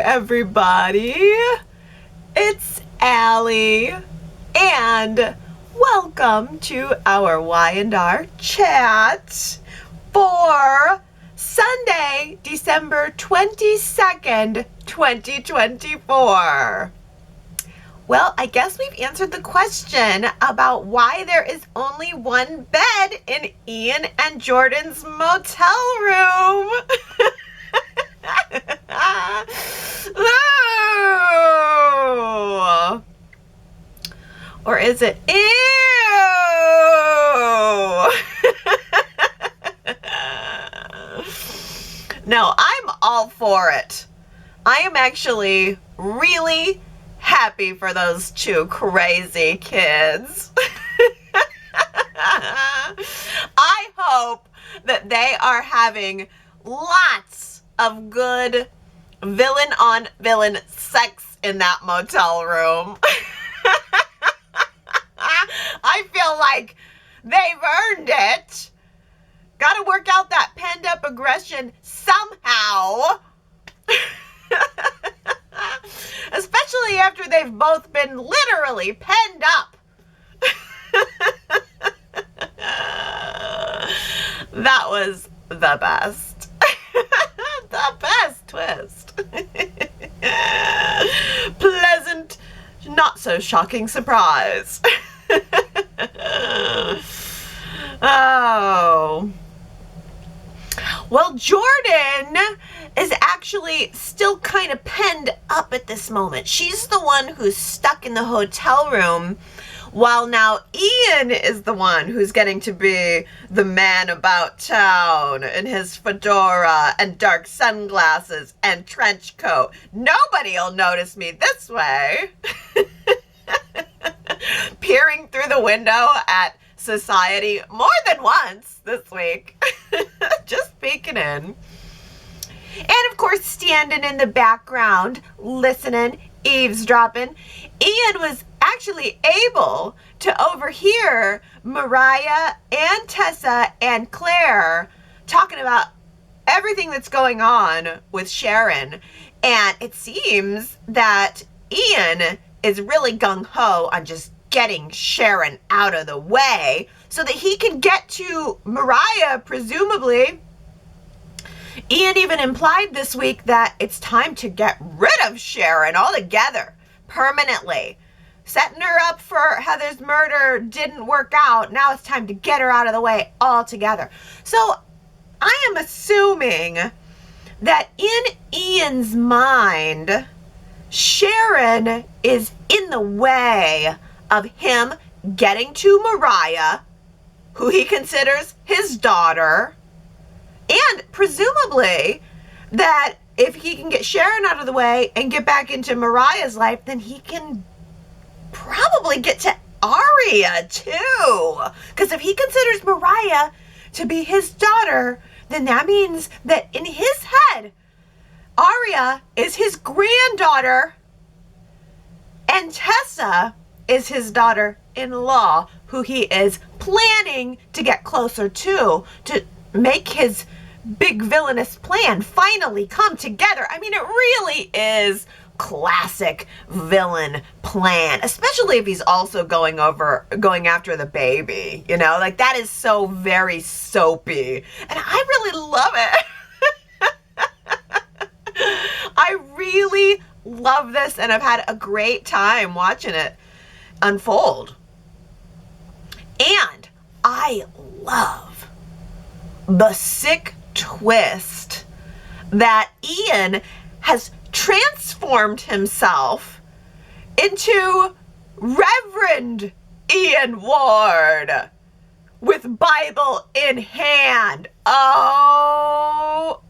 everybody. It's Allie, and welcome to our Y&R Chat for Sunday, December 22nd, 2024. Well, I guess we've answered the question about why there is only one bed in Ian and Jordan's motel room. Ooh. Or is it ew? No, I'm all for it. I am actually really happy for those two crazy kids. I hope that they are having lots of good villain on villain sex in that motel room. I feel like they've earned it. Gotta work out that pent up aggression somehow. Especially after they've both been literally penned up. That was the best. The best twist. Pleasant, not so shocking surprise. Oh. Well, Jordan is actually still kind of penned up at this moment. She's the one who's stuck in the hotel room, while now Ian is the one who's getting to be the man about town in his fedora and dark sunglasses and trench coat. Nobody'll notice me this way. Peering through the window at society more than once this week. Just peeking in. And of course, standing in the background, listening, eavesdropping, Ian was actually able to overhear Mariah and Tessa and Claire talking about everything that's going on with Sharon. And it seems that Ian is really gung-ho on just getting Sharon out of the way so that he can get to Mariah, presumably. Ian even implied this week that it's time to get rid of Sharon altogether, permanently. Setting her up for Heather's murder didn't work out. Now it's time to get her out of the way altogether. So I am assuming that in Ian's mind, Sharon is in the way of him getting to Mariah, who he considers his daughter, and presumably that if he can get Sharon out of the way and get back into Mariah's life, then he can probably get to Aria too. Because if he considers Mariah to be his daughter, then that means that in his head, Aria is his granddaughter and Tessa is his daughter-in-law, who he is planning to get closer to make his big villainous plan finally come together. I mean, it really is classic villain plan, especially if he's also going after the baby, you know, like that is so very soapy, and I really love it. I really love this, and I've had a great time watching it unfold. And I love the sick twist that Ian has transformed himself into Reverend Ian Ward with Bible in hand. Oh.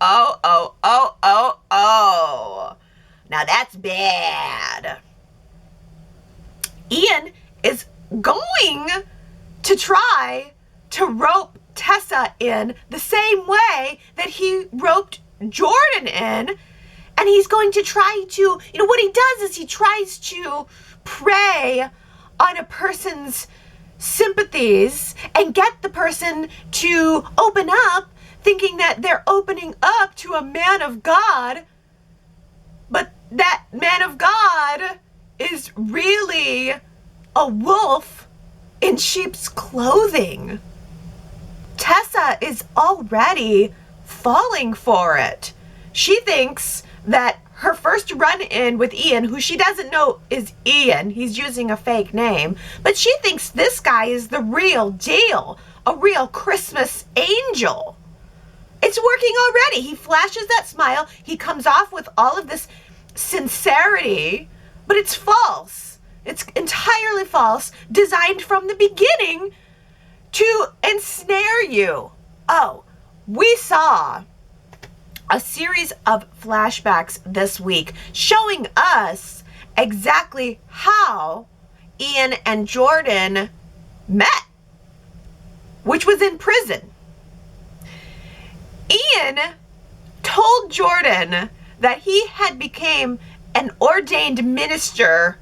Now that's bad. Ian is going to try to rope Tessa in the same way that he roped Jordan in. And he's going to try to, what he does is he tries to prey on a person's sympathies and get the person to open up, thinking that they're opening up to a man of God. But that man of God is really a wolf in sheep's clothing. Tessa is already falling for it. She thinks that her first run-in with Ian, who she doesn't know is Ian, he's using a fake name, but she thinks this guy is the real deal, a real Christmas angel. It's working already. He flashes that smile. He comes off with all of this sincerity, but it's false. It's entirely false, designed from the beginning to ensnare you. Oh, we saw a series of flashbacks this week showing us exactly how Ian and Jordan met, which was in prison. Ian told Jordan that he had become an ordained minister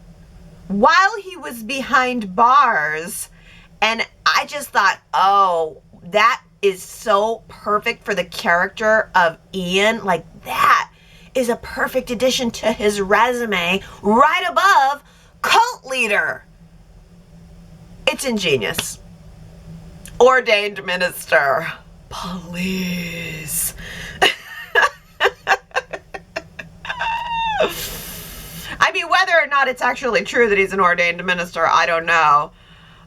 while he was behind bars, and I just thought, oh, that is so perfect for the character of Ian. Like, that is a perfect addition to his resume, right above cult leader. It's ingenious. Ordained minister. Please. I mean, whether or not it's actually true that he's an ordained minister, I don't know.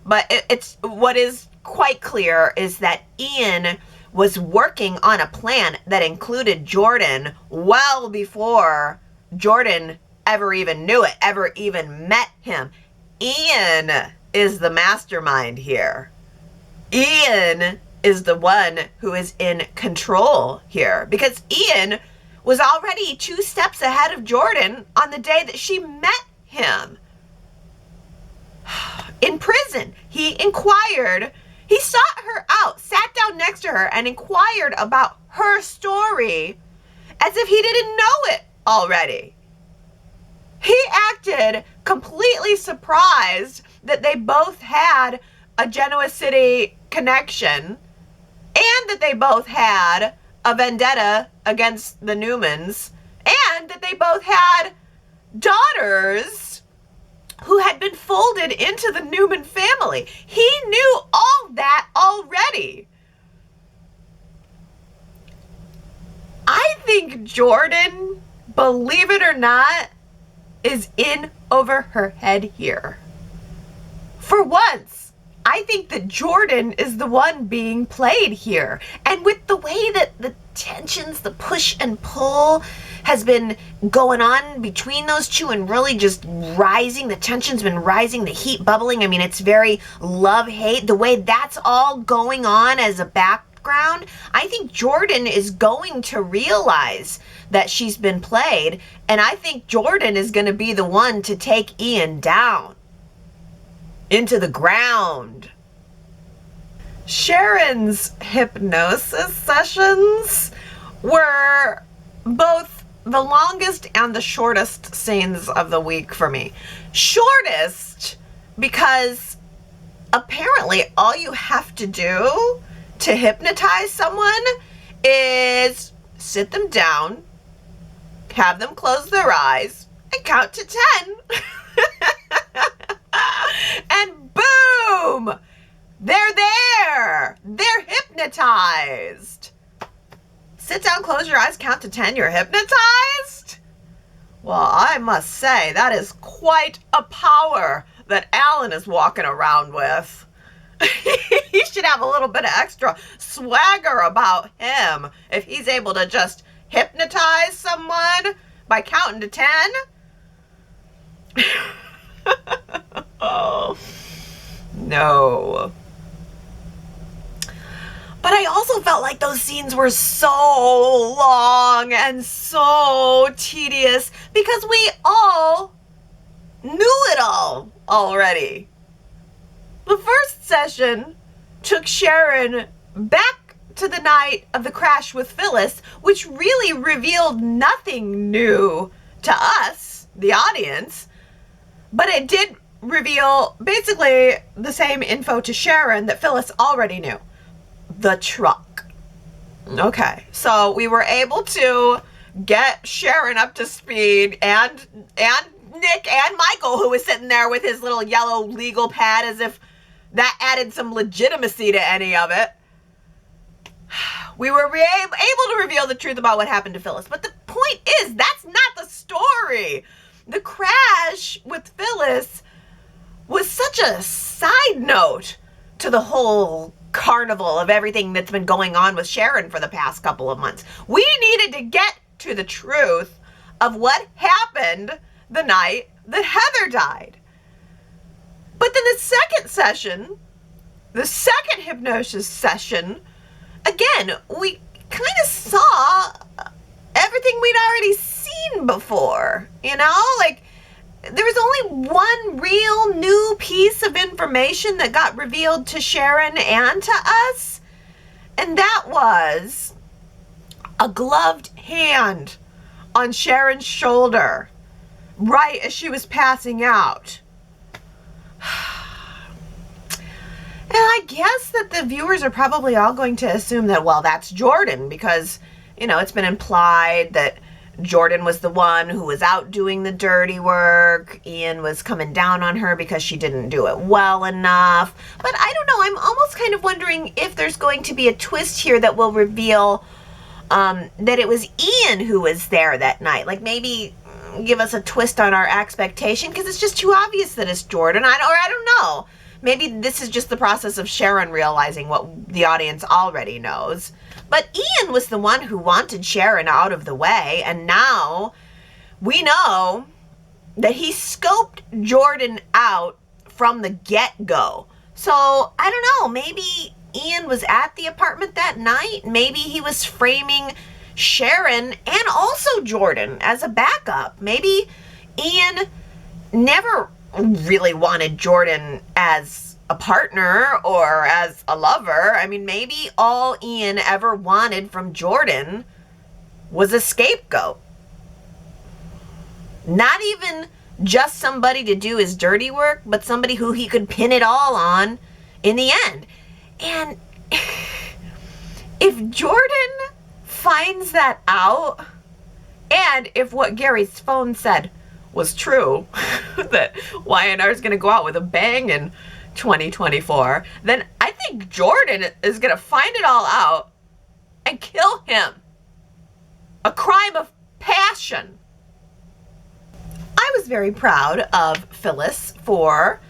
But it's what is quite clear is that Ian was working on a plan that included Jordan well before Jordan ever even knew it, ever even met him. Ian is the mastermind here. Ian is the one who is in control here, because Ian was already 2 steps ahead of Jordan on the day that she met him. In prison, he inquired, he sought her out, sat down next to her and inquired about her story as if he didn't know it already. He acted completely surprised that they both had a Genoa City connection and that they both had a vendetta against the Newmans and that they both had daughters who had been folded into the Newman family. He knew all that already. I think Jordan, believe it or not, is in over her head here. For once, I think that Jordan is the one being played here. And with the way that the tensions, the push and pull has been going on between those two and really just rising, the tension's been rising, the heat bubbling. I mean, it's very love-hate. The way that's all going on as a background, I think Jordan is going to realize that she's been played. And I think Jordan is going to be the one to take Ian down into the ground. Sharon's hypnosis sessions were both the longest and the shortest scenes of the week for me. Shortest because apparently all you have to do to hypnotize someone is sit them down, have them close their eyes, and count to 10. And boom! They're there! They're hypnotized! Sit down, close your eyes, count to 10, you're hypnotized? Well, I must say, that is quite a power that Alan is walking around with. He should have a little bit of extra swagger about him if he's able to just hypnotize someone by counting to 10. Oh, no. But I also felt like those scenes were so long and so tedious because we all knew it all already. The first session took Sharon back to the night of the crash with Phyllis, which really revealed nothing new to us, the audience, but it did reveal basically the same info to Sharon that Phyllis already knew. The truck. Okay, so we were able to get Sharon up to speed, and Nick and Michael, who was sitting there with his little yellow legal pad as if that added some legitimacy to any of it. We were able to reveal the truth about what happened to Phyllis. But the point is, that's not the story. The crash with Phyllis was such a side note to the whole carnival of everything that's been going on with Sharon for the past couple of months. We needed to get to the truth of what happened the night that Heather died. But then the second session, the second hypnosis session, again, we kind of saw everything we'd already seen before, you know? Like, there was only one real new piece of information that got revealed to Sharon and to us, and that was a gloved hand on Sharon's shoulder right as she was passing out. And I guess that the viewers are probably all going to assume that, well, that's Jordan, because, you know, it's been implied that Jordan was the one who was out doing the dirty work. Ian was coming down on her because she didn't do it well enough. But I don't know. I'm almost kind of wondering if there's going to be a twist here that will reveal that it was Ian who was there that night. Like, maybe give us a twist on our expectation, because it's just too obvious that it's Jordan. I don't know. Maybe this is just the process of Sharon realizing what the audience already knows. But Ian was the one who wanted Sharon out of the way, and now we know that he scoped Jordan out from the get-go. So, I don't know, maybe Ian was at the apartment that night. Maybe he was framing Sharon and also Jordan as a backup. Maybe Ian never really wanted Jordan as a partner or as a lover. I mean, maybe all Ian ever wanted from Jordan was a scapegoat. Not even just somebody to do his dirty work, but somebody who he could pin it all on in the end. And if Jordan finds that out, and if what Gary's phone said was true, that Y&R is going to go out with a bang in 2024, then I think Jordan is going to find it all out and kill him. A crime of passion. I was very proud of Phyllis for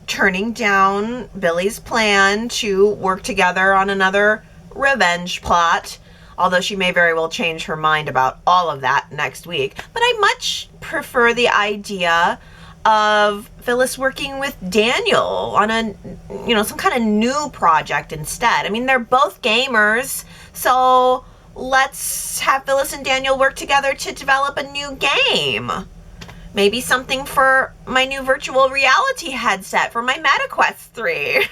turning down Billy's plan to work together on another revenge plot, although she may very well change her mind about all of that next week. But I much prefer the idea of Phyllis working with Daniel on a, you know, some kind of new project instead. I mean, they're both gamers, so let's have Phyllis and Daniel work together to develop a new game. Maybe something for my new virtual reality headset for my MetaQuest 3.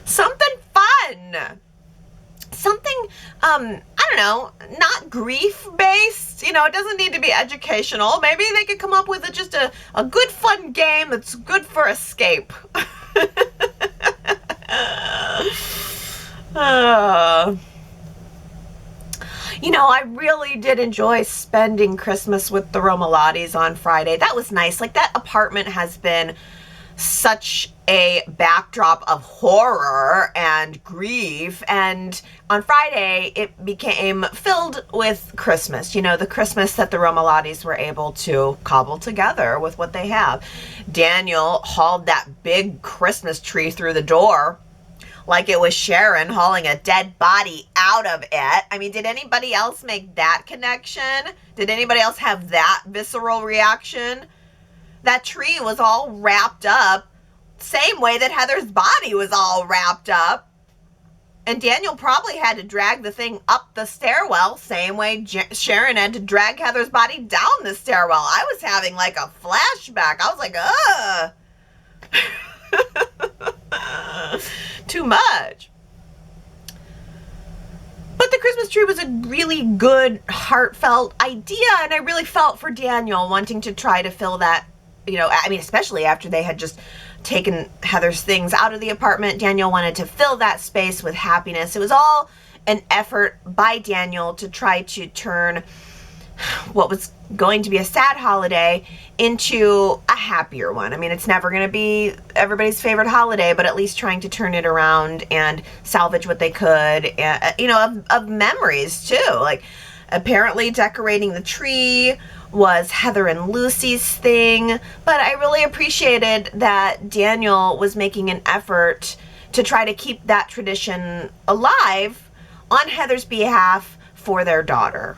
Something fun. Something, I don't know, not grief-based. You know, it doesn't need to be educational. Maybe they could come up with just a good, fun game that's good for escape. You know, I really did enjoy spending Christmas with the Romalottis on Friday. That was nice. Like, that apartment has been such a backdrop of horror and grief, and on Friday it became filled with Christmas. You know, the Christmas that the Romalottis were able to cobble together with what they have. Daniel hauled that big Christmas tree through the door like it was Sharon hauling a dead body out of it. I mean, did anybody else make that connection? Did anybody else have that visceral reaction? That tree was all wrapped up, same way that Heather's body was all wrapped up. And Daniel probably had to drag the thing up the stairwell, same way Sharon had to drag Heather's body down the stairwell. I was having like a flashback. I was like, ugh. Too much. But the Christmas tree was a really good, heartfelt idea, and I really felt for Daniel wanting to try to fill that, you know, I mean, especially after they had just taken Heather's things out of the apartment. Daniel wanted to fill that space with happiness. It was all an effort by Daniel to try to turn what was going to be a sad holiday into a happier one. I mean, it's never going to be everybody's favorite holiday, but at least trying to turn it around and salvage what they could, of memories too. Like, apparently decorating the tree was Heather and Lucy's thing, but I really appreciated that Daniel was making an effort to try to keep that tradition alive on Heather's behalf for their daughter.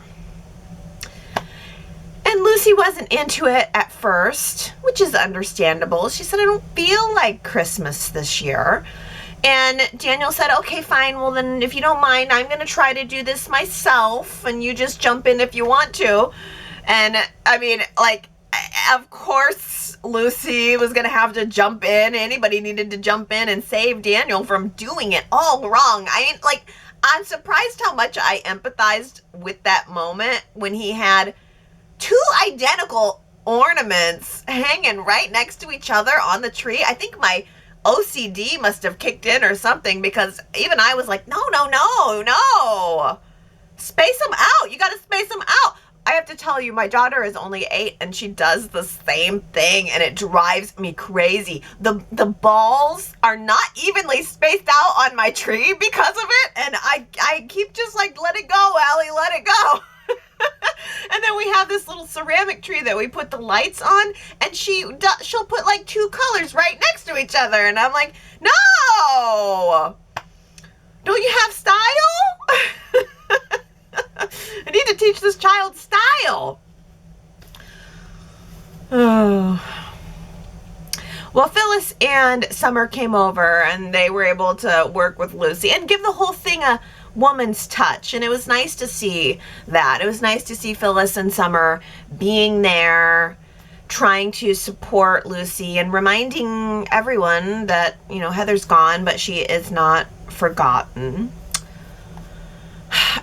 And Lucy wasn't into it at first, which is understandable. She said, I don't feel like Christmas this year. And Daniel said, okay, fine. Well, then if you don't mind, I'm going to try to do this myself, and you just jump in if you want to. And I mean, like, of course, Lucy was going to have to jump in. Anybody needed to jump in and save Daniel from doing it all wrong. I'm surprised how much I empathized with that moment when he had 2 identical ornaments hanging right next to each other on the tree. I think my OCD must have kicked in or something, because even I was like, no. Space them out. You got to space them out. I have to tell you, my daughter is only 8 and she does the same thing, and it drives me crazy. The balls are not evenly spaced out on my tree because of it, and I keep just like, let it go, Allie, let it go. And then we have this little ceramic tree that we put the lights on, and she'll put like 2 colors right next to each other, and I'm like, no, don't you have style? I need to teach this child style. Oh. Well, Phyllis and Summer came over, and they were able to work with Lucy and give the whole thing a woman's touch, and it was nice to see that. It was nice to see Phyllis and Summer being there, trying to support Lucy and reminding everyone that, Heather's gone, but she is not forgotten.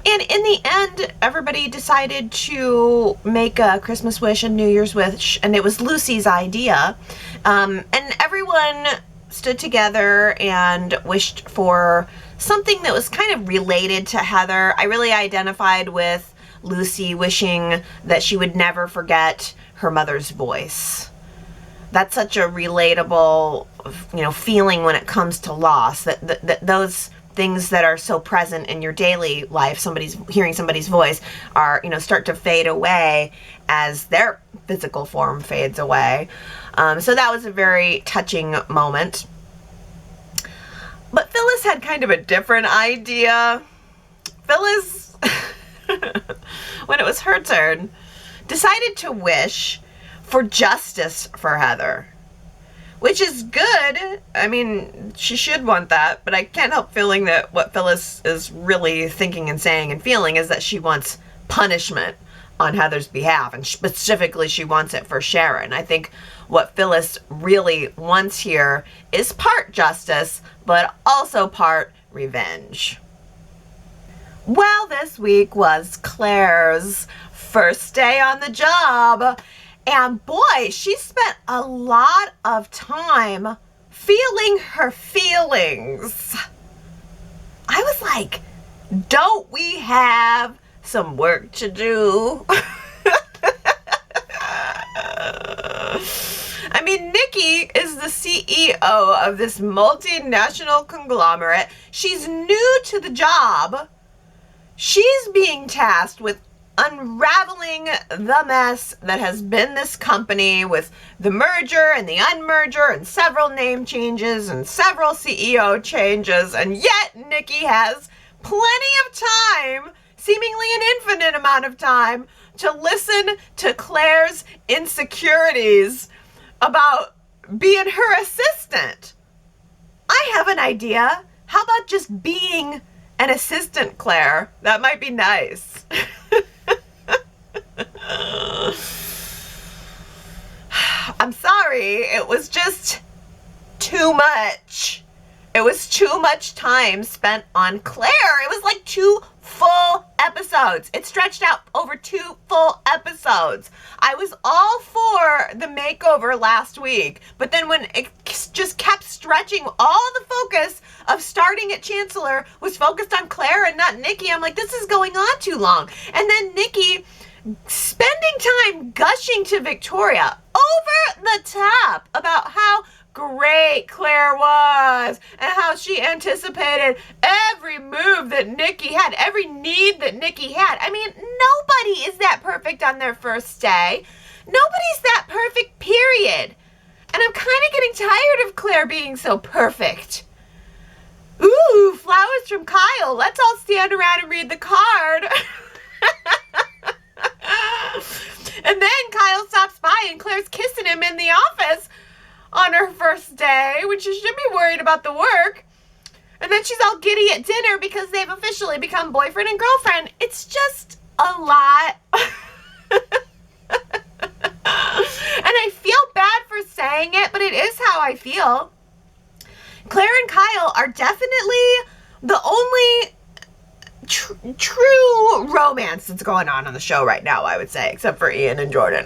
And in the end, everybody decided to make a Christmas wish and New Year's wish, and it was Lucy's idea. And everyone stood together and wished for something that was kind of related to Heather. I really identified with Lucy wishing that she would never forget her mother's voice. That's such a relatable, feeling when it comes to loss, that those things that are so present in your daily life, hearing somebody's voice, are, start to fade away as their physical form fades away. So that was a very touching moment. But Phyllis had kind of a different idea. Phyllis, when it was her turn, decided to wish for justice for Heather, which is good. I mean, she should want that, but I can't help feeling that what Phyllis is really thinking and saying and feeling is that she wants punishment on Heather's behalf, and specifically she wants it for Sharon. I think what Phyllis really wants here is part justice, but also part revenge. Well, this week was Claire's first day on the job, and boy, she spent a lot of time feeling her feelings. I was like, don't we have some work to do? I mean, Nikki is the CEO of this multinational conglomerate. She's new to the job. She's being tasked with unraveling the mess that has been this company, with the merger and the unmerger and several name changes and several CEO changes. And yet Nikki has plenty of time, seemingly an infinite amount of time, to listen to Claire's insecurities about being her assistant. I have an idea. How about just being an assistant, Claire? That might be nice. I'm sorry. It was just too much. It was too much time spent on Claire. It was like 2 full episodes. It stretched out over 2 full episodes. I was all for the makeover last week, but then when it just kept stretching. All the focus of starting at Chancellor was focused on Claire and not Nikki. I'm like, this is going on too long. And then Nikki spending time gushing to Victoria over the top about how great Claire was and how she anticipated every move that Nikki had, every need that Nikki had. I mean, nobody is that perfect on their first day. Nobody's that perfect, period. And I'm kind of getting tired of Claire being so perfect. Ooh, flowers from Kyle. Let's all stand around and read the card. And then Kyle stops by and Claire's kissing him in the office on her first day, when she should be worried about the work. And then she's all giddy at dinner because they've officially become boyfriend and girlfriend. It's just a lot. And I feel bad for saying it, but it is how I feel. Claire and Kyle are definitely the only true romance that's going on the show right now, I would say, except for Ian and Jordan.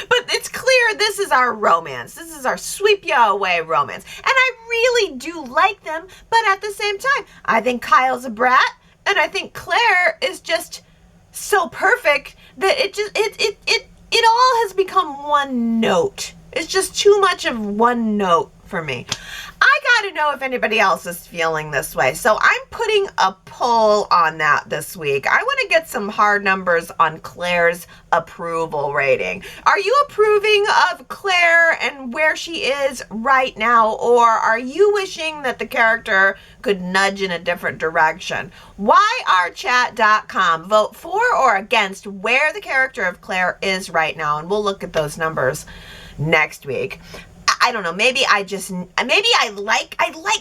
But it's clear this is our romance. This is our sweep ya away romance. And I really do like them, but at the same time, I think Kyle's a brat, and I think Claire is just so perfect that it all has become one note. It's just too much of one note for me. I gotta know if anybody else is feeling this way. So I'm putting a poll on that this week. I want to get some hard numbers on Claire's approval rating. Are you approving of Claire and where she is right now, or are you wishing that the character could nudge in a different direction? YRChat.com. Vote for or against where the character of Claire is right now, and we'll look at those numbers next week. I don't know, maybe I like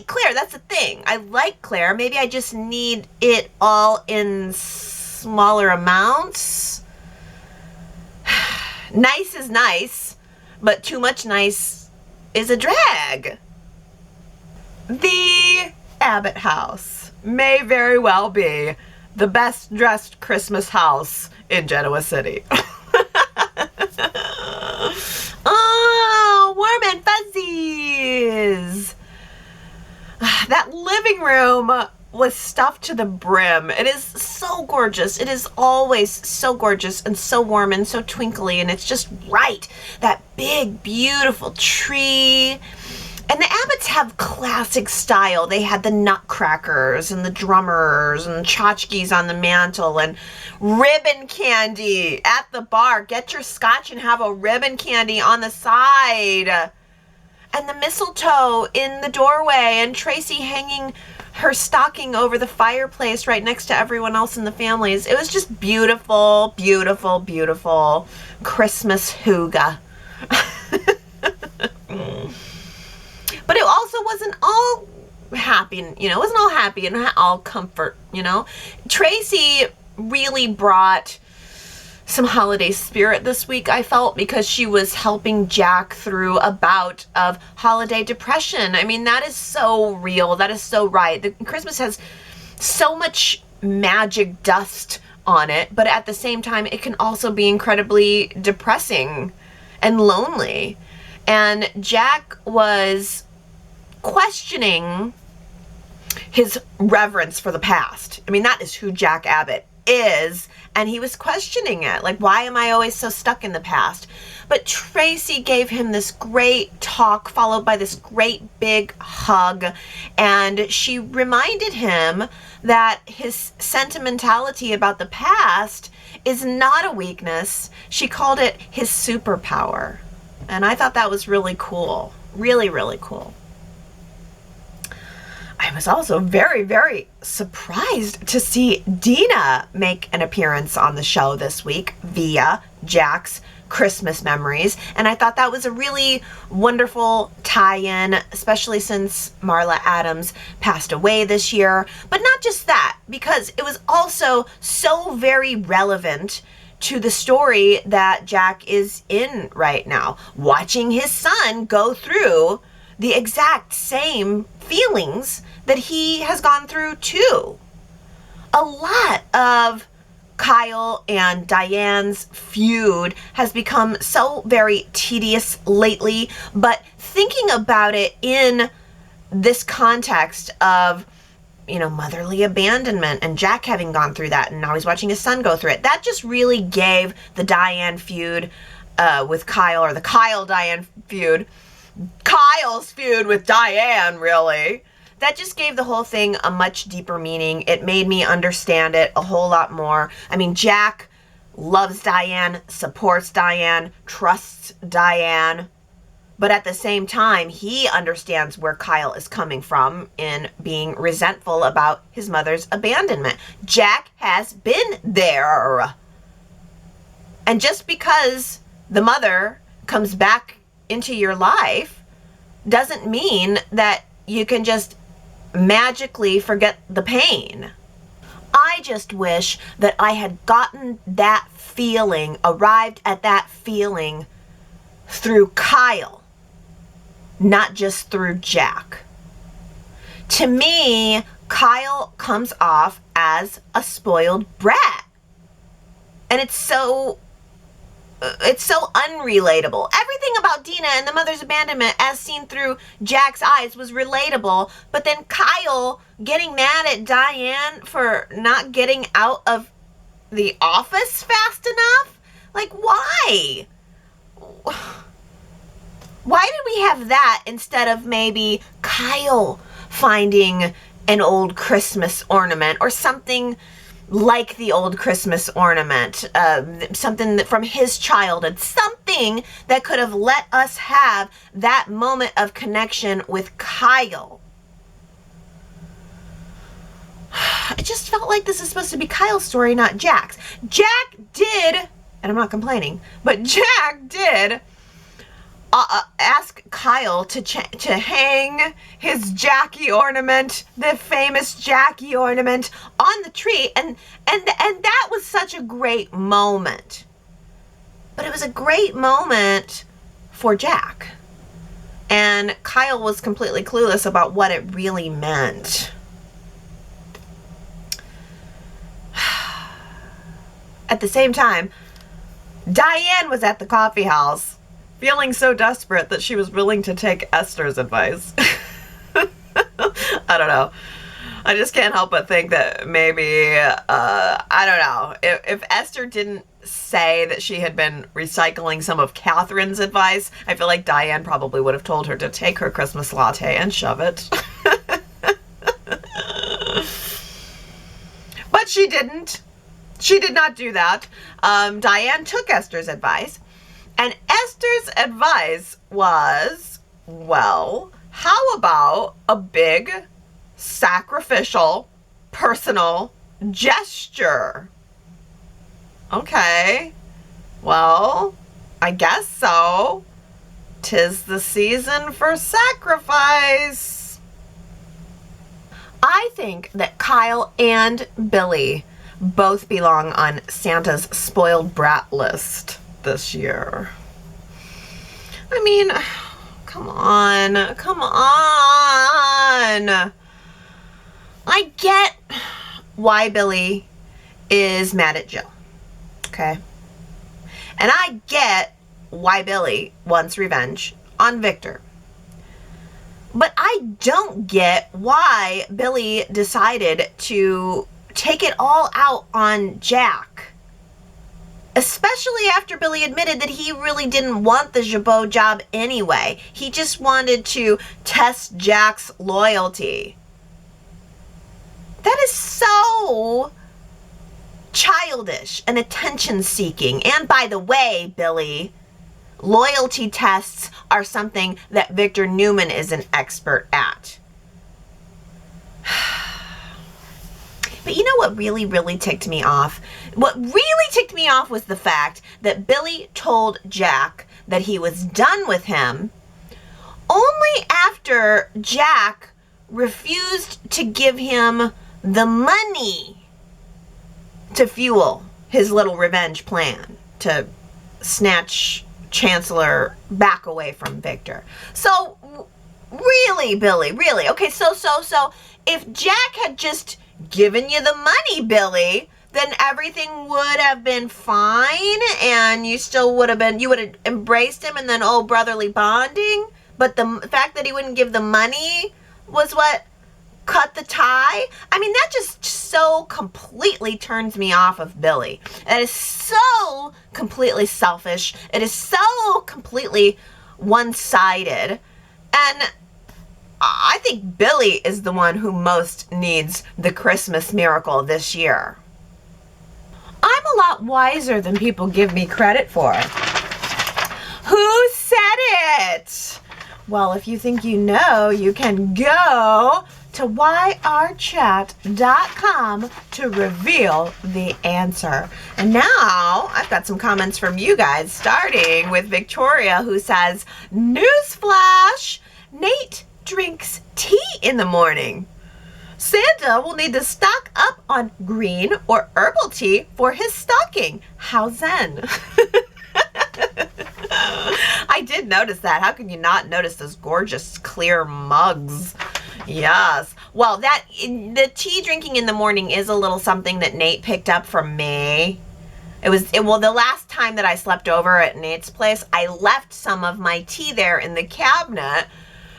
Claire. That's the thing. I like Claire. Maybe I just need it all in smaller amounts. Nice is nice, but too much nice is a drag. The Abbott house may very well be the best dressed Christmas house in Genoa City. Oh, warm and fuzzies. That living room was stuffed to the brim. It is so gorgeous. It is always so gorgeous and so warm and so twinkly, and it's just right. That big, beautiful tree. And the Abbotts have classic style. They had the nutcrackers and the drummers and tchotchkes on the mantle and ribbon candy at the bar. Get your scotch and have a ribbon candy on the side. And the mistletoe in the doorway and Tracy hanging her stocking over the fireplace right next to everyone else in the families. It was just beautiful, beautiful, beautiful Christmas hygge. But it also wasn't all happy, it wasn't all happy and all comfort, Tracy really brought some holiday spirit this week, I felt, because she was helping Jack through a bout of holiday depression. I mean, that is so real. That is so right. Christmas has so much magic dust on it, but at the same time, it can also be incredibly depressing and lonely. And Jack was questioning his reverence for the past. I mean, that is who Jack Abbott is, and he was questioning it. Like, why am I always so stuck in the past? But Tracy gave him this great talk followed by this great big hug, and she reminded him that his sentimentality about the past is not a weakness. She called it his superpower, and I thought that was really cool. Really, really cool. I was also very, very surprised to see Dina make an appearance on the show this week via Jack's Christmas Memories. And I thought that was a really wonderful tie-in, especially since Marla Adams passed away this year. But not just that, because it was also so very relevant to the story that Jack is in right now. Watching his son go through the exact same feelings that he has gone through too. A lot of Kyle and Diane's feud has become so very tedious lately, but thinking about it in this context of, you know, motherly abandonment and Jack having gone through that and now he's watching his son go through it, that just really gave the Diane feud with Kyle, or the Kyle-Diane feud, Kyle's feud with Diane, really. That just gave the whole thing a much deeper meaning. It made me understand it a whole lot more. I mean, Jack loves Diane, supports Diane, trusts Diane, but at the same time, he understands where Kyle is coming from in being resentful about his mother's abandonment. Jack has been there. And just because the mother comes back into your life doesn't mean that you can just magically forget the pain. I just wish that I had gotten that feeling, arrived at that feeling through Kyle, not just through Jack. To me, Kyle comes off as a spoiled brat. And it's so unrelatable. Everything about Dina and the mother's abandonment, as seen through Jack's eyes, was relatable. But then Kyle getting mad at Diane for not getting out of the office fast enough? Like, why? Why did we have that instead of maybe Kyle finding an old Christmas ornament or something like the old Christmas ornament, something that from his childhood, something that could have let us have that moment of connection with Kyle. It just felt like this is supposed to be Kyle's story, not Jack's. Jack did, and I'm not complaining, but Jack did ask Kyle to hang his Jackie ornament, the famous Jackie ornament, on the tree, and that was such a great moment. But it was a great moment for Jack, and Kyle was completely clueless about what it really meant. At the same time, Diane was at the coffee house, feeling so desperate that she was willing to take Esther's advice. I don't know. I just can't help but think that maybe, I don't know, if Esther didn't say that she had been recycling some of Catherine's advice, I feel like Diane probably would have told her to take her Christmas latte and shove it. But she didn't. She did not do that. Diane took Esther's advice. And Esther's advice was, well, how about a big, sacrificial, personal gesture? Okay, well, I guess so. 'Tis the season for sacrifice. I think that Kyle and Billy both belong on Santa's spoiled brat list this year. I mean, come on. I get why Billy is mad at Jill, okay? And I get why Billy wants revenge on Victor. But I don't get why Billy decided to take it all out on Jack. Especially after Billy admitted that he really didn't want the Jabot job anyway. He just wanted to test Jack's loyalty. That is so childish and attention-seeking. And by the way, Billy, loyalty tests are something that Victor Newman is an expert at. But you know what really, really ticked me off? What really ticked me off was the fact that Billy told Jack that he was done with him only after Jack refused to give him the money to fuel his little revenge plan to snatch Chancellor back away from Victor. So, really, Billy, really? Okay, so if Jack had just given you the money, Billy, then everything would have been fine and you still would have been, you would have embraced him and then, oh, brotherly bonding. But the fact that he wouldn't give the money was what cut the tie. I mean, that just so completely turns me off of Billy. It is so completely selfish. It is so completely one-sided. And I think Billy is the one who most needs the Christmas miracle this year. I'm a lot wiser than people give me credit for. Who said it? Well, if you think you know, you can go to yrchat.com to reveal the answer. And now I've got some comments from you guys, starting with Victoria, who says, newsflash, Nate drinks tea in the morning. Santa will need to stock up on green or herbal tea for his stocking. How zen. I did notice that. How can you not notice those gorgeous clear mugs? Yes. Well, the tea drinking in the morning is a little something that Nate picked up from me. Well, the last time that I slept over at Nate's place, I left some of my tea there in the cabinet,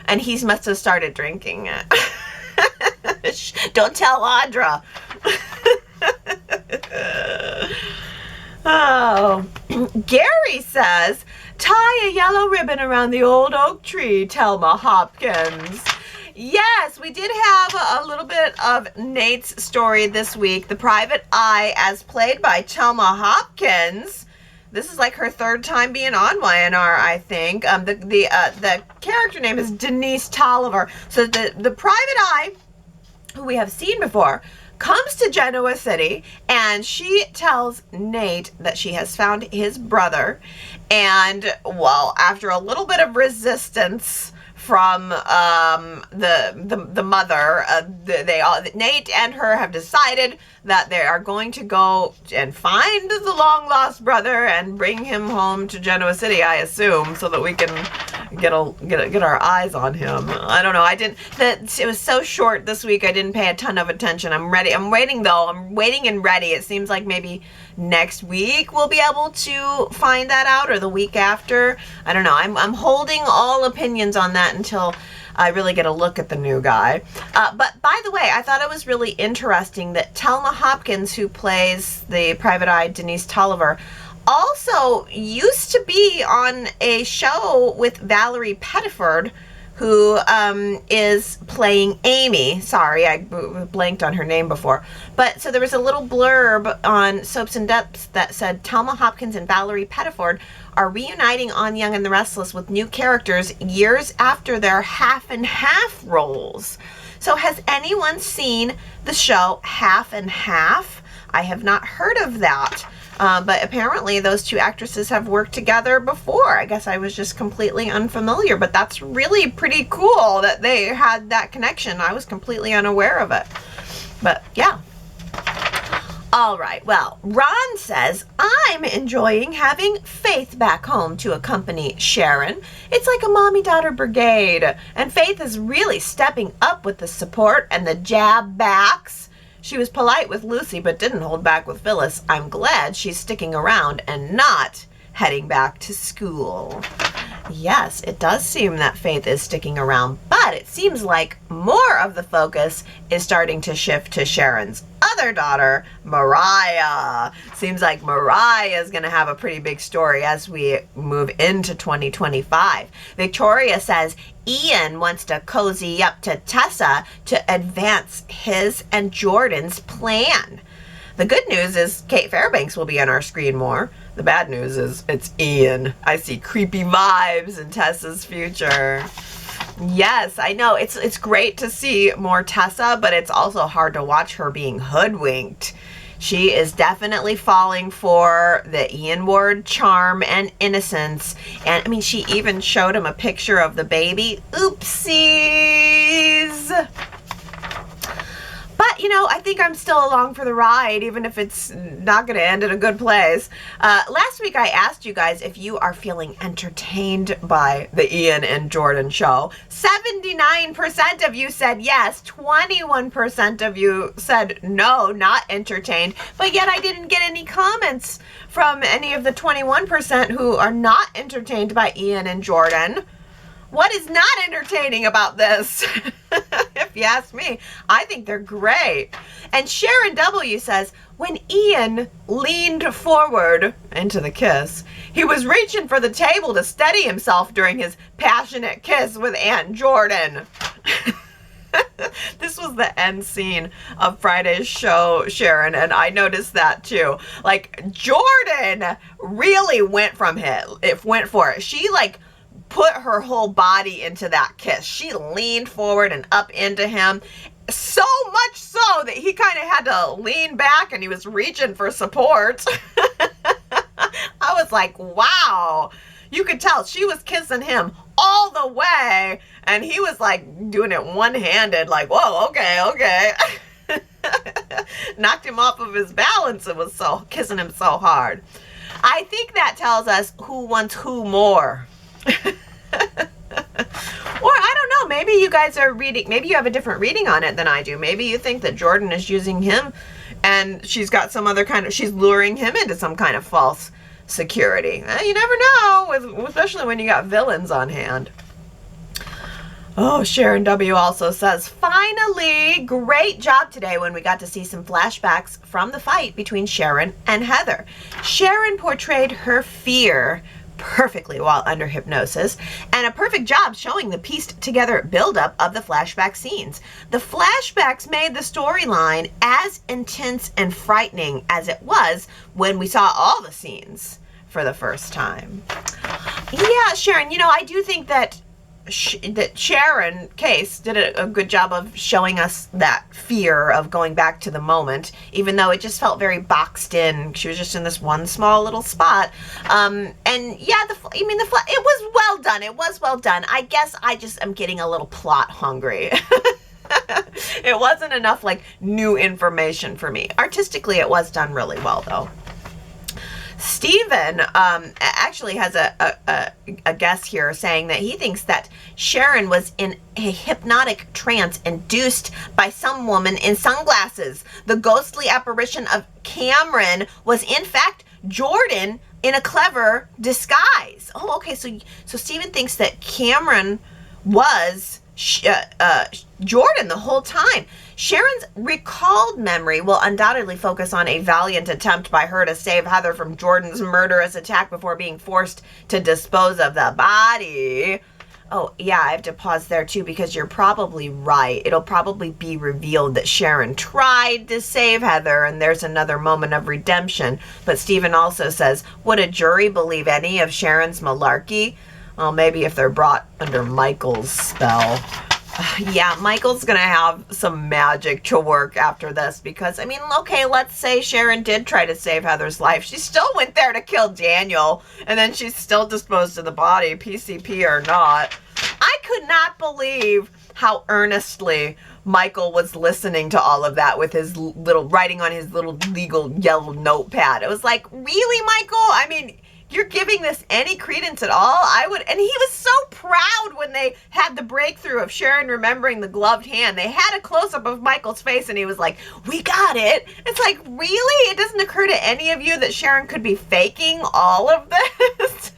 and he must have started drinking it. Don't tell Audra. Oh, Gary says, tie a yellow ribbon around the old oak tree, Thelma Hopkins. Yes, we did have a little bit of Nate's story this week. The Private Eye, as played by Thelma Hopkins. This is like her third time being on Y&R, I think. The character name is Denise Tolliver. So the Private Eye, who we have seen before, comes to Genoa City, and she tells Nate that she has found his brother. And, well, after a little bit of resistance from the mother, Nate and her have decided that they are going to go and find the long lost brother and bring him home to Genoa City, I assume, so that we can get our eyes on him. I don't know. It was so short this week. I didn't pay a ton of attention. I'm ready. I'm waiting though. I'm waiting and ready. It seems like maybe next week we'll be able to find that out, or the week after. I don't know. I'm holding all opinions on that until I really get a look at the new guy. But by the way, I thought it was really interesting that Thelma Hopkins, who plays the Private Eye Denise Tolliver, also used to be on a show with Valerie Pettiford, who is playing Amy. Sorry, I blanked on her name before. But so there was a little blurb on Soaps and Depths that said Thelma Hopkins and Valerie Pettiford are reuniting on Young and the Restless with new characters years after their half and half roles. So has anyone seen the show Half and Half? I have not heard of that. But apparently those two actresses have worked together before. I guess I was just completely unfamiliar, but that's really pretty cool that they had that connection. I was completely unaware of it. But yeah. All right, well, Ron says, I'm enjoying having Faith back home to accompany Sharon. It's like a mommy-daughter brigade, and Faith is really stepping up with the support and the jab backs. She was polite with Lucy, but didn't hold back with Phyllis. I'm glad she's sticking around and not heading back to school. Yes, it does seem that Faith is sticking around, but it seems like more of the focus is starting to shift to Sharon's other daughter, Mariah. Seems like Mariah is going to have a pretty big story as we move into 2025. Victoria says Ian wants to cozy up to Tessa to advance his and Jordan's plan. The good news is Kate Fairbanks will be on our screen more. The bad news is it's Ian. I see creepy vibes in Tessa's future. Yes, I know. It's great to see more Tessa, but it's also hard to watch her being hoodwinked. She is definitely falling for the Ian Ward charm and innocence. And I mean, she even showed him a picture of the baby. Oopsies. But But, I think I'm still along for the ride, even if it's not going to end in a good place. Last week, I asked you guys if you are feeling entertained by the Ian and Jordan show. 79% of you said yes. 21% of you said no, not entertained. But yet I didn't get any comments from any of the 21% who are not entertained by Ian and Jordan. What is not entertaining about this? If you ask me, I think they're great. And Sharon W. says, when Ian leaned forward into the kiss, he was reaching for the table to steady himself during his passionate kiss with Aunt Jordan. This was the end scene of Friday's show, Sharon, and I noticed that too. Like, Jordan really went for it. She put her whole body into that kiss. She leaned forward and up into him, so much so that he kind of had to lean back and he was reaching for support. I was like, wow. You could tell she was kissing him all the way and he was like doing it one-handed, like, whoa, okay. Knocked him off of his balance and was kissing him so hard. I think that tells us who wants who more. Or I don't know, maybe you guys are maybe you have a different reading on it than I do. Maybe you think that Jordan is using him and she's got some other she's luring him into some kind of false security. You never know, especially when you got villains on hand. Oh, Sharon W. also says, finally, great job today when we got to see some flashbacks from the fight between Sharon and Heather. Sharon portrayed her fear perfectly while under hypnosis, and a perfect job showing the pieced together buildup of the flashback scenes. The flashbacks made the storyline as intense and frightening as it was when we saw all the scenes for the first time. Yeah, Sharon, I do think that Sharon Case did a good job of showing us that fear of going back to the moment, even though it just felt very boxed in. She was just in this one small little spot. And yeah, it was well done. It was well done. I guess I just am getting a little plot hungry. It wasn't enough new information for me. Artistically, it was done really well though. Stephen actually has a guess here saying that he thinks that Sharon was in a hypnotic trance induced by some woman in sunglasses. The ghostly apparition of Cameron was in fact Jordan in a clever disguise. Oh, okay, so Stephen thinks that Cameron was Jordan the whole time. Sharon's recalled memory will undoubtedly focus on a valiant attempt by her to save Heather from Jordan's murderous attack before being forced to dispose of the body. Oh, yeah, I have to pause there too because you're probably right. It'll probably be revealed that Sharon tried to save Heather and there's another moment of redemption. But Stephen also says, would a jury believe any of Sharon's malarkey? Well, maybe if they're brought under Michael's spell. Yeah, Michael's gonna have some magic to work after this because, okay, let's say Sharon did try to save Heather's life. She still went there to kill Daniel, and then she's still disposed of the body, PCP or not. I could not believe how earnestly Michael was listening to all of that with his writing on his little legal yellow notepad. It was like, really, Michael? You're giving this any credence at all? And he was so proud when they had the breakthrough of Sharon remembering the gloved hand. They had a close-up of Michael's face and he was like, we got it. It's like, really? It doesn't occur to any of you that Sharon could be faking all of this?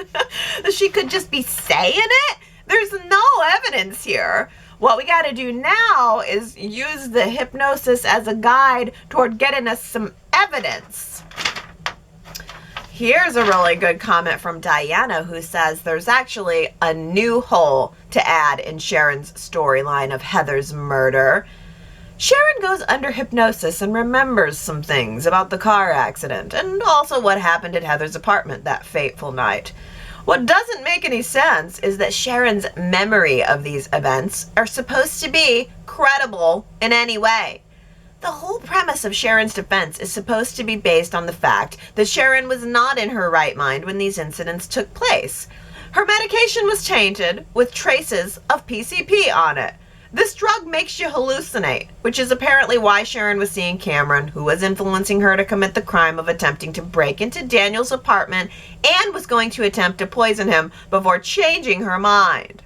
That she could just be saying it? There's no evidence here. What we got to do now is use the hypnosis as a guide toward getting us some evidence. Here's a really good comment from Diana who says there's actually a new hole to add in Sharon's storyline of Heather's murder. Sharon goes under hypnosis and remembers some things about the car accident and also what happened at Heather's apartment that fateful night. What doesn't make any sense is that Sharon's memory of these events are supposed to be credible in any way. The whole premise of Sharon's defense is supposed to be based on the fact that Sharon was not in her right mind when these incidents took place. Her medication was tainted with traces of PCP on it. This drug makes you hallucinate, which is apparently why Sharon was seeing Cameron, who was influencing her to commit the crime of attempting to break into Daniel's apartment and was going to attempt to poison him before changing her mind.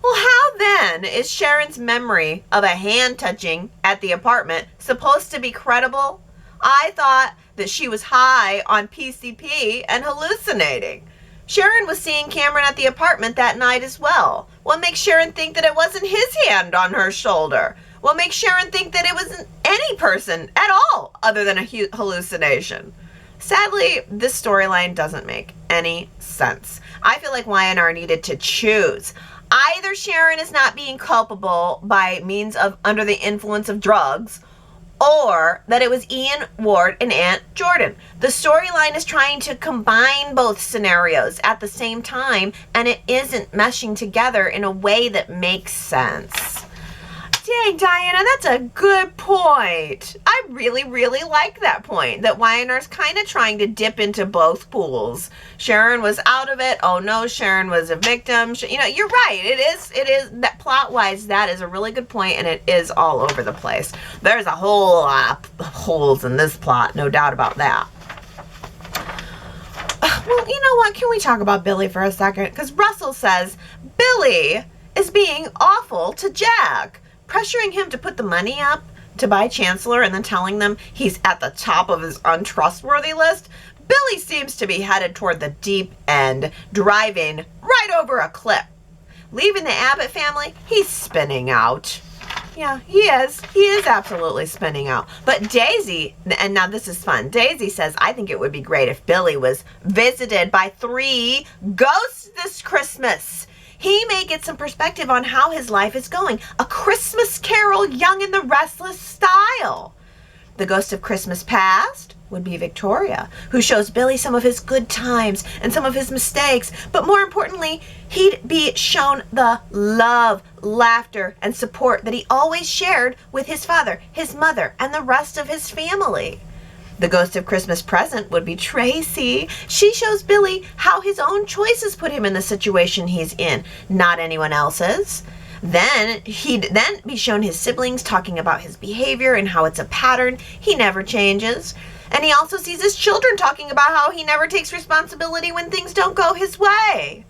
Well, how then is Sharon's memory of a hand touching at the apartment supposed to be credible? I thought that she was high on PCP and hallucinating. Sharon was seeing Cameron at the apartment that night as well. What makes Sharon think that it wasn't his hand on her shoulder? What makes Sharon think that it wasn't any person at all other than a hallucination? Sadly, this storyline doesn't make any sense. I feel like Y&R needed to choose. Either Sharon is not being culpable by means of under the influence of drugs, or that it was Ian, Ward, and Aunt Jordan. The storyline is trying to combine both scenarios at the same time, and it isn't meshing together in a way that makes sense. Dang, Diana, that's a good point. I really, really like that point, that Y&R's kind of trying to dip into both pools. Sharon was out of it. Oh no, Sharon was a victim. You know, you're right. It is, that plot-wise, that is a really good point, and it is all over the place. There's a whole lot of holes in this plot, no doubt about that. Well, you know what? Can we talk about Billy for a second? Because Russell says Billy is being awful to Jack, pressuring him to put the money up to buy Chancellor and then telling them he's at the top of his untrustworthy list. Billy seems to be headed toward the deep end, driving right over a cliff. Leaving the Abbott family, he's spinning out. Yeah, he is. He is absolutely spinning out. But Daisy, and now this is fun, Daisy says, I think it would be great if Billy was visited by 3 ghosts this Christmas. He may get some perspective on how his life is going. A Christmas Carol Young and the Restless style. The ghost of Christmas past would be Victoria, who shows Billy some of his good times and some of his mistakes. But more importantly, he'd be shown the love, laughter, and support that he always shared with his father, his mother, and the rest of his family. The ghost of Christmas present would be Tracy. She shows Billy how his own choices put him in the situation he's in, not anyone else's. Then he'd be shown his siblings talking about his behavior and how it's a pattern. He never changes. And he also sees his children talking about how he never takes responsibility when things don't go his way.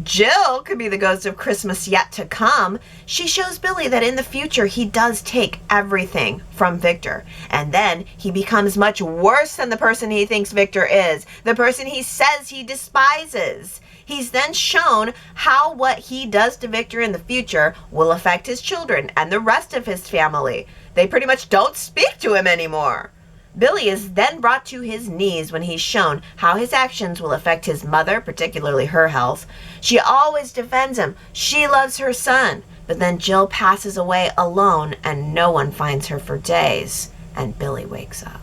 Jill could be the ghost of Christmas yet to come. She shows Billy that in the future he does take everything from Victor. And then he becomes much worse than the person he thinks Victor is, the person he says he despises. He's then shown how what he does to Victor in the future will affect his children and the rest of his family. They pretty much don't speak to him anymore. Billy is then brought to his knees when he's shown how his actions will affect his mother, particularly her health. She always defends him. She loves her son. But then Jill passes away alone and no one finds her for days. And Billy wakes up.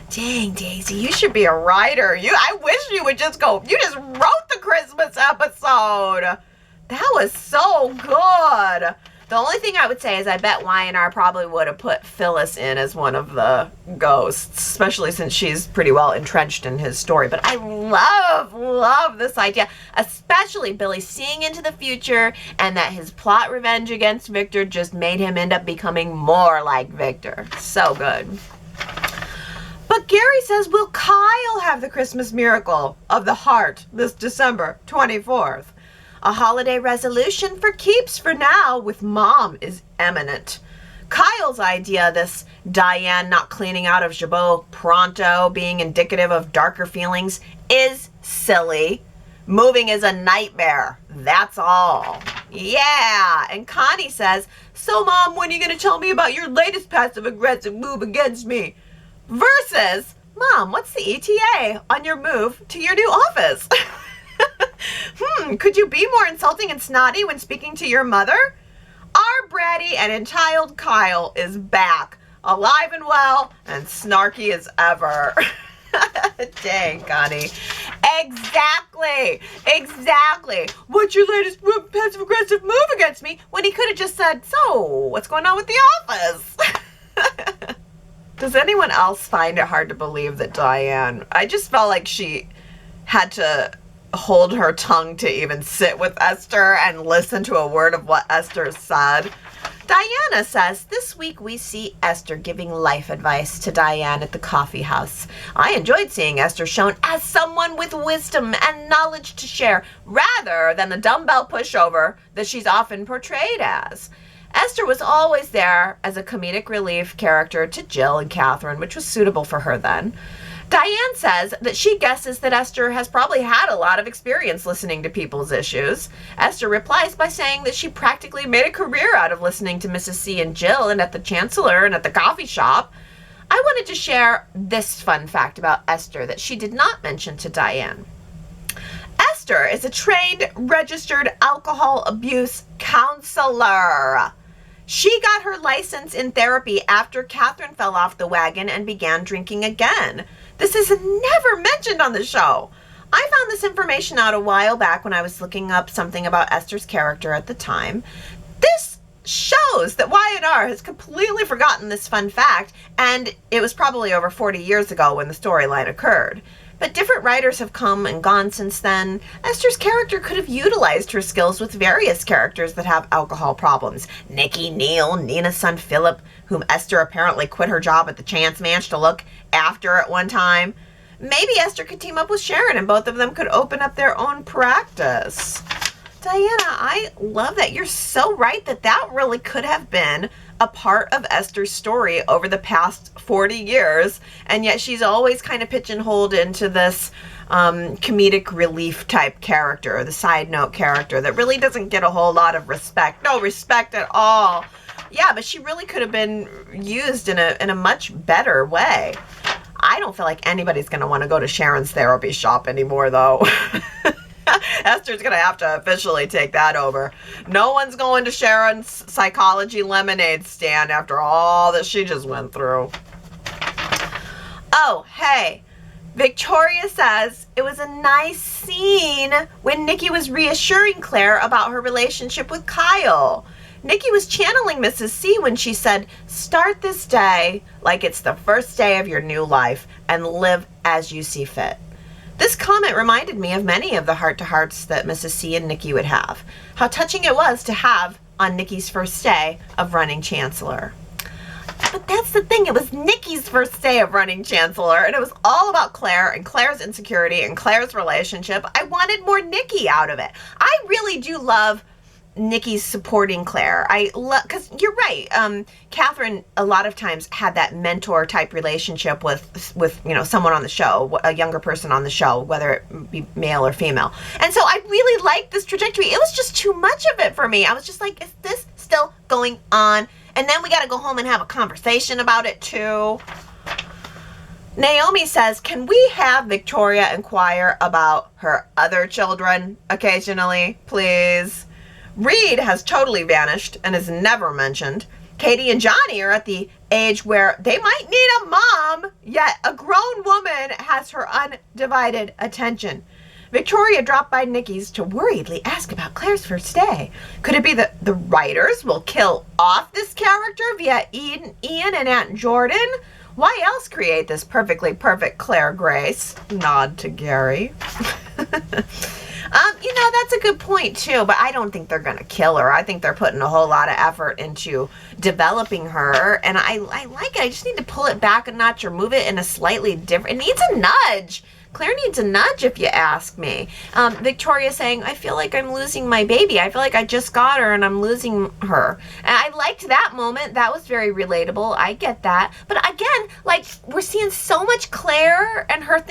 Dang, Daisy, you should be a writer. I wish you would just go. You just wrote the Christmas episode. That was so good. The only thing I would say is I bet Y&R probably would have put Phyllis in as one of the ghosts, especially since she's pretty well entrenched in his story. But I love this idea, especially Billy seeing into the future and that his plot revenge against Victor just made him end up becoming more like Victor. So good. But Gary says, will Kyle have the Christmas miracle of the heart this December 24th? A holiday resolution for keeps for now with Mom is imminent. Kyle's idea, this Diane not cleaning out of Jabot pronto being indicative of darker feelings, is silly. Moving is a nightmare. That's all. Yeah. And Connie says, so Mom, when are you going to tell me about your latest passive-aggressive move against me? Versus, Mom, what's the ETA on your move to your new office? Could you be more insulting and snotty when speaking to your mother? Our bratty and entitled Kyle is back, alive and well, and snarky as ever. Dang, Connie. Exactly. What's your latest passive-aggressive move against me? When he could have just said, so, what's going on with the office? Does anyone else find it hard to believe that Diane, I just felt like she had to hold her tongue to even sit with Esther and listen to a word of what Esther said. Diana says, this week we see Esther giving life advice to Diane at the coffee house. I enjoyed seeing Esther shown as someone with wisdom and knowledge to share, rather than the dumbbell pushover that she's often portrayed as. Esther was always there as a comedic relief character to Jill and Catherine, which was suitable for her then. Diane says that she guesses that Esther has probably had a lot of experience listening to people's issues. Esther replies by saying that she practically made a career out of listening to Mrs. C and Jill and at the Chancellor and at the coffee shop. I wanted to share this fun fact about Esther that she did not mention to Diane. Esther is a trained, registered alcohol abuse counselor. She got her license in therapy after Catherine fell off the wagon and began drinking again. This is never mentioned on the show. I found this information out a while back when I was looking up something about Esther's character at the time. This shows that Y&R has completely forgotten this fun fact, and it was probably over 40 years ago when the storyline occurred. But different writers have come and gone since then. Esther's character could have utilized her skills with various characters that have alcohol problems. Nikki, Neil, Nina's son Philip, whom Esther apparently quit her job at the Chance Mansion to look after at one time. Maybe Esther could team up with Sharon and both of them could open up their own practice. Diana, I love that. You're so right that really could have been a part of Esther's story over the past 40 years, and yet she's always kind of pigeonholed into this comedic relief type character, the side note character that really doesn't get a whole lot of respect. No respect at all. Yeah, but she really could have been used in a much better way. I don't feel like anybody's going to want to go to Sharon's therapy shop anymore, though. Esther's going to have to officially take that over. No one's going to Sharon's psychology lemonade stand after all that she just went through. Oh, hey. Victoria says it was a nice scene when Nikki was reassuring Claire about her relationship with Kyle. Nikki was channeling Mrs. C when she said, start this day like it's the first day of your new life and live as you see fit. This comment reminded me of many of the heart-to-hearts that Mrs. C and Nikki would have. How touching it was to have on Nikki's first day of running Chancellor. But that's the thing, it was Nikki's first day of running Chancellor, and it was all about Claire and Claire's insecurity and Claire's relationship. I wanted more Nikki out of it. I really do love Nikki's supporting Claire. Because you're right. Catherine a lot of times had that mentor type relationship with someone on the show, a younger person on the show, whether it be male or female. And so I really liked this trajectory. It was just too much of it for me. I was just like, is this still going on? And then we got to go home and have a conversation about it too. Naomi says, can we have Victoria inquire about her other children occasionally, please? Reed has totally vanished and is never mentioned. Katie and Johnny are at the age where they might need a mom, yet a grown woman has her undivided attention. Victoria dropped by Nikki's to worriedly ask about Claire's first day. Could it be that the writers will kill off this character via Ian and Aunt Jordan? Why else create this perfectly perfect Claire Grace? Nod to Gary. That's a good point too, but I don't think they're going to kill her. I think they're putting a whole lot of effort into developing her, and I like it. I just need to pull it back a notch or move it in a slightly different... It needs a nudge. Claire needs a nudge, if you ask me. Victoria saying, I feel like I'm losing my baby. I feel like I just got her and I'm losing her. And I liked that moment. That was very relatable. I get that. But again, like, we're seeing so much Claire and her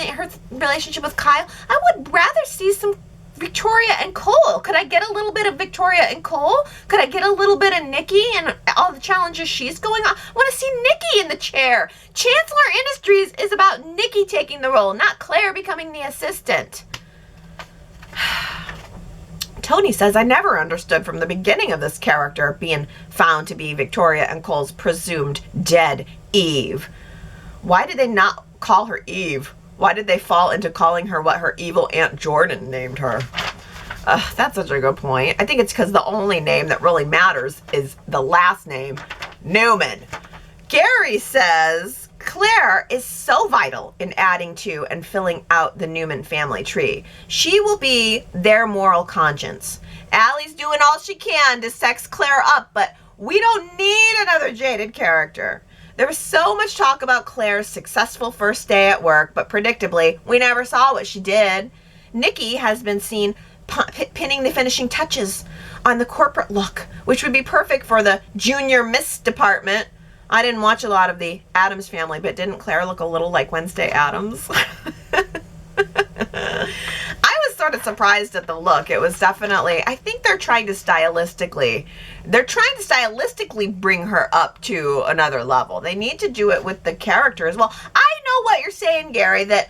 relationship with Kyle. I would rather see some Victoria and Cole. Could I get a little bit of Victoria and Cole? Could I get a little bit of Nikki and all the challenges she's going on? I want to see Nikki in the chair. Chancellor Industries is about Nikki taking the role, not Claire becoming the assistant. Tony says, I never understood from the beginning of this character being found to be Victoria and Cole's presumed dead Eve. Why did they not call her Eve? Why did they fall into calling her what her evil Aunt Jordan named her? That's such a good point. I think it's because the only name that really matters is the last name, Newman. Gary says, Claire is so vital in adding to and filling out the Newman family tree. She will be their moral conscience. Allie's doing all she can to sex Claire up, but we don't need another jaded character. There was so much talk about Claire's successful first day at work, but predictably, we never saw what she did. Nikki has been seen pinning the finishing touches on the corporate look, which would be perfect for the junior miss department. I didn't watch a lot of the Addams Family, but didn't Claire look a little like Wednesday Addams? I was sort of surprised at the look. It was definitely, I think they're trying to stylistically bring her up to another level. They need to do it with the character as well. I know what you're saying, Gary, that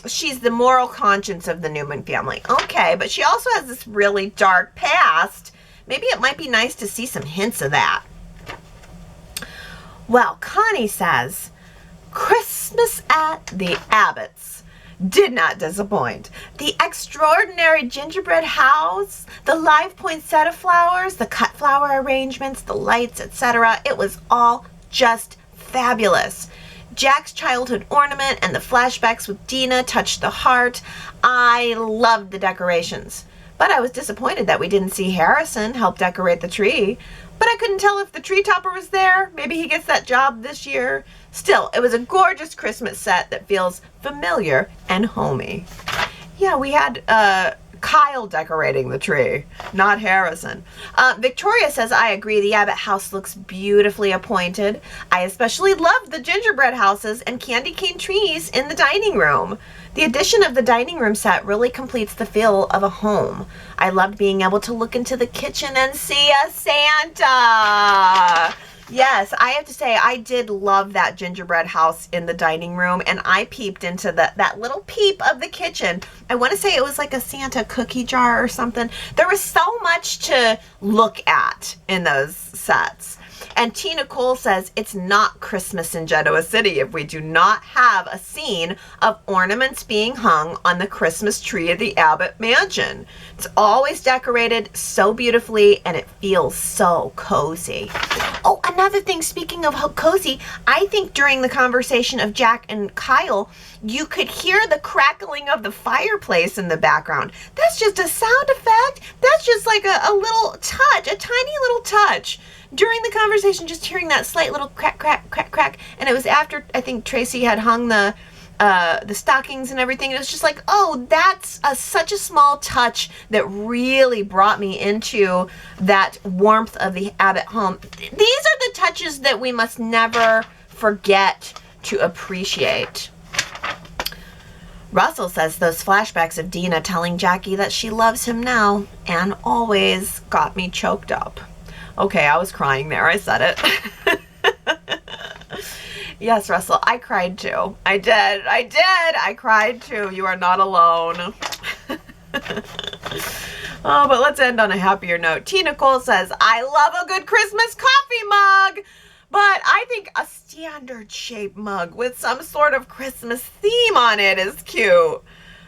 she's the moral conscience of the Newman family. Okay, but she also has this really dark past. Maybe it might be nice to see some hints of that. Well, Connie says, Christmas at the Abbotts did not disappoint. The extraordinary gingerbread house, the live poinsettia flowers, the cut flower arrangements, the lights, etc. It was all just fabulous. Jack's childhood ornament and the flashbacks with Dina touched the heart. I loved the decorations. But I was disappointed that we didn't see Harrison help decorate the tree. But I couldn't tell if the tree topper was there. Maybe he gets that job this year. Still, it was a gorgeous Christmas set that feels familiar and homey. Yeah, we had Kyle decorating the tree, not Harrison. Victoria says, I agree, the Abbott house looks beautifully appointed. I especially love the gingerbread houses and candy cane trees in the dining room. The addition of the dining room set really completes the feel of a home. I loved being able to look into the kitchen and see a Santa. Yes, I have to say, I did love that gingerbread house in the dining room, and I peeped into that little peep of the kitchen. I want to say it was like a Santa cookie jar or something. There was so much to look at in those sets. And Tina Cole says, it's not Christmas in Genoa City if we do not have a scene of ornaments being hung on the Christmas tree of the Abbott mansion. It's always decorated so beautifully and it feels so cozy. Oh, another thing, speaking of cozy, I think during the conversation of Jack and Kyle, you could hear the crackling of the fireplace in the background. That's just a sound effect. That's just like a little touch, a tiny little touch. During the conversation, just hearing that slight little crack, crack, crack, crack. And it was after, I think, Tracy had hung the stockings and everything. It was just like, oh, that's such a small touch that really brought me into that warmth of the Abbott home. These are the touches that we must never forget to appreciate. Russell says those flashbacks of Dina telling Jackie that she loves him now and always got me choked up. Okay, I was crying there. I said it. Yes, Russell, I cried too. I did. I cried too. You are not alone. Oh, but let's end on a happier note. Tina Cole says, I love a good Christmas coffee mug, but I think a standard shaped mug with some sort of Christmas theme on it is cute.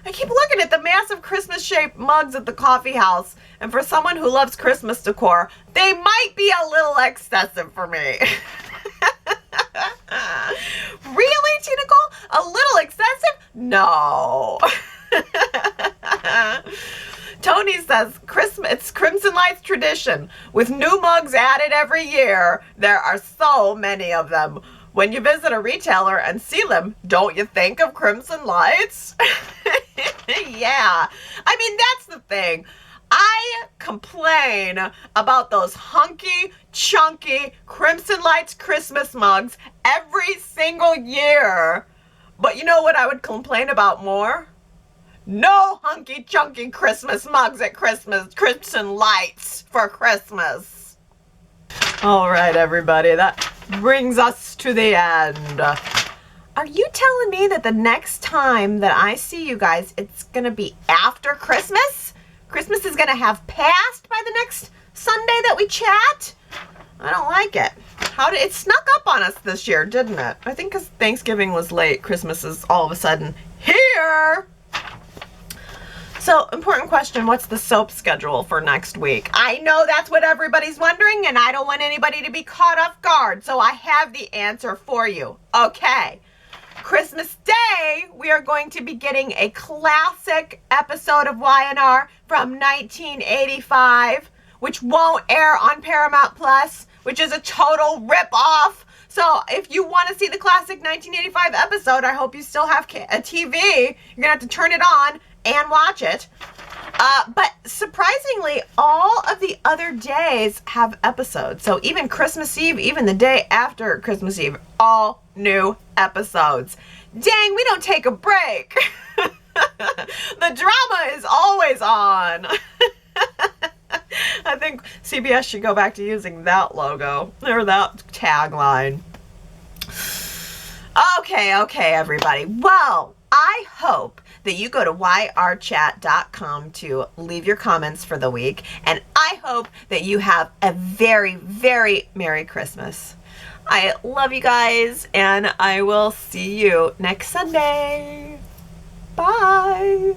I keep looking at the massive Christmas-shaped mugs at the coffee house, and for someone who loves Christmas decor, they might be a little excessive for me. Really, Tina Cole? A little excessive? No. Tony says, it's Crimson Lights tradition. With new mugs added every year, there are so many of them. When you visit a retailer and see them, don't you think of Crimson Lights? Yeah. I mean, that's the thing. I complain about those hunky, chunky Crimson Lights Christmas mugs every single year. But you know what I would complain about more? No hunky, chunky Christmas mugs at Christmas. Crimson Lights for Christmas. All right, everybody. That brings us to the end. Are you telling me that the next time that I see you guys, it's going to be after Christmas? Christmas is going to have passed by the next Sunday that we chat? I don't like it. It snuck up on us this year, didn't it? I think because Thanksgiving was late, Christmas is all of a sudden here. So So, important question, what's the soap schedule for next week? I know that's what everybody's wondering, and I don't want anybody to be caught off guard, so I have the answer for you. Okay. Christmas Day, we are going to be getting a classic episode of Y&R from 1985, which won't air on Paramount Plus, which is a total rip-off. So if you want to see the classic 1985 episode, I hope you still have a TV. You're going to have to turn it on and watch it. But surprisingly, all of the other days have episodes. So even Christmas Eve, even the day after Christmas Eve, all new episodes. Dang, we don't take a break. The drama is always on. I think CBS should go back to using that logo or that tagline. Okay, everybody. Well, I hope that you go to yrchat.com to leave your comments for the week. And I hope that you have a very, very Merry Christmas. I love you guys, and I will see you next Sunday. Bye.